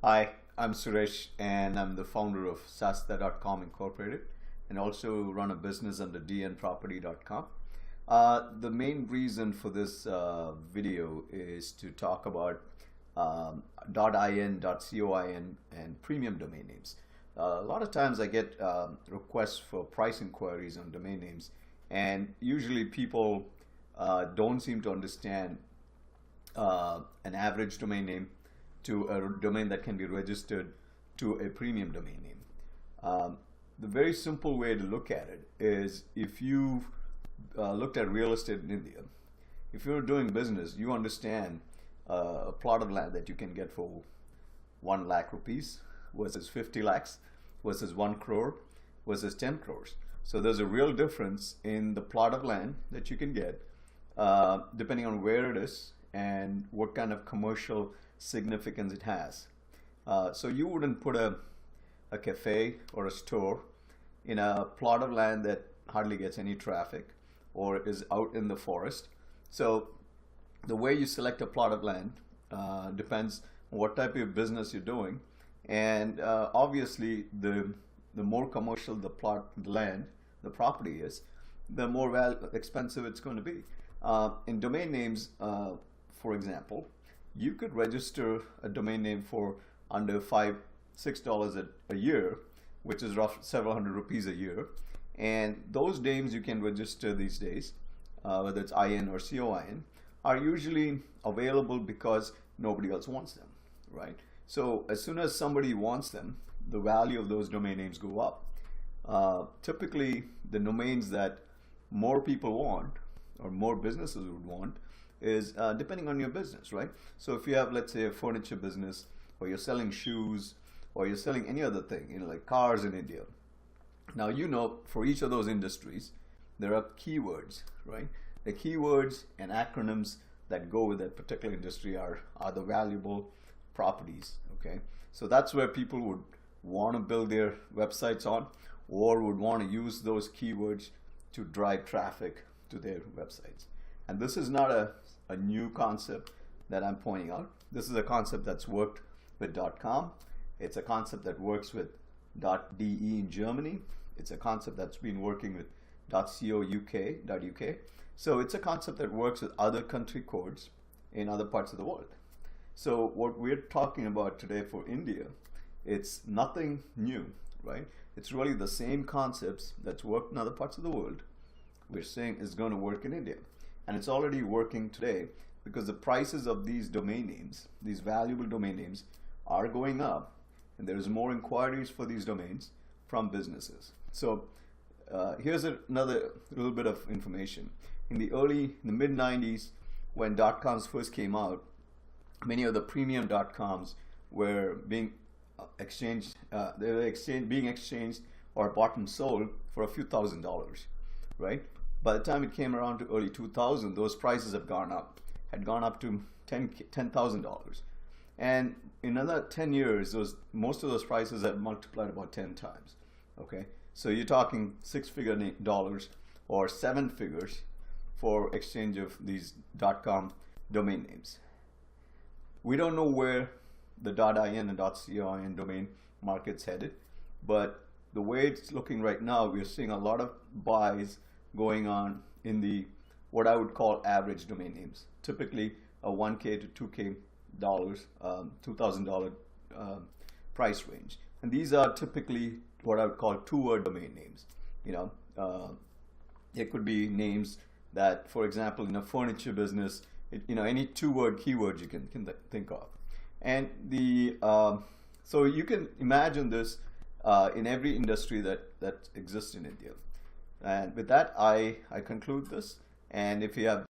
Hi, I'm Suresh and I'm the founder of Sasta.com Incorporated and also run a business under dnproperty.com. The main reason for this video is to talk about .in, .coin and premium domain names. A lot of times I get requests for price inquiries on domain names, and usually people don't seem to understand an average domain name to a domain that can be registered to a premium domain name. The very simple way to look at it is if you've looked at real estate in India, if you're doing business, you understand a plot of land that you can get for 1 lakh rupees versus 50 lakhs versus 1 crore versus 10 crores. So there's a real difference in the plot of land that you can get depending on where it is and what kind of commercial significance it has. So you wouldn't put a cafe or a store in a plot of land that hardly gets any traffic or is out in the forest. So the way you select a plot of land depends on what type of business you're doing, and obviously the more commercial the plot, the land, the property is, the more expensive it's going to be. In domain names, for example, you could register a domain name for under $6 a year, which is roughly several hundred rupees a year. And those names you can register these days, whether it's IN or COIN, are usually available because nobody else wants them, right? So as soon as somebody wants them, the value of those domain names go up. Typically, the domains that more people want or more businesses would want is depending on your business, right? So if you have, let's say, a furniture business, or you're selling shoes, or you're selling any other thing, like cars in India. Now, for each of those industries, there are keywords, right? The keywords and acronyms that go with that particular industry are the valuable properties, okay? So that's where people would want to build their websites on, or would want to use those keywords to drive traffic to their websites. And this is not a new concept that I'm pointing out. This is a concept that's worked with .com. It's a concept that works with .de in Germany. It's a concept that's been working with .co.uk. So it's a concept that works with other country codes in other parts of the world. So what we're talking about today for India, it's nothing new, right? It's really the same concepts that's worked in other parts of the world. We're saying is going to work in India. And it's already working today because the prices of these domain names, these valuable domain names, are going up, and there's more inquiries for these domains from businesses. So here's another little bit of information. In the mid 90s, when .coms first came out, many of the premium .coms were being exchanged, being exchanged or bought and sold for a few $1,000s, right? By the time it came around to early 2000, those prices had gone up to $10,000. And in another 10 years, most of those prices had multiplied about 10 times. Okay, so you're talking $6-figure dollars or 7 figures for exchange of these .com domain names. We don't know where the .in and .coin domain market's headed, but the way it's looking right now, we're seeing a lot of buys going on in the what I would call average domain names, typically a $1K to $2K, $2,000 price range, and these are typically what I would call two-word domain names. It could be names that, for example, in a furniture business, any two-word keyword you can think of, and so you can imagine this in every industry that exists in India. And with that, I conclude this. And if you have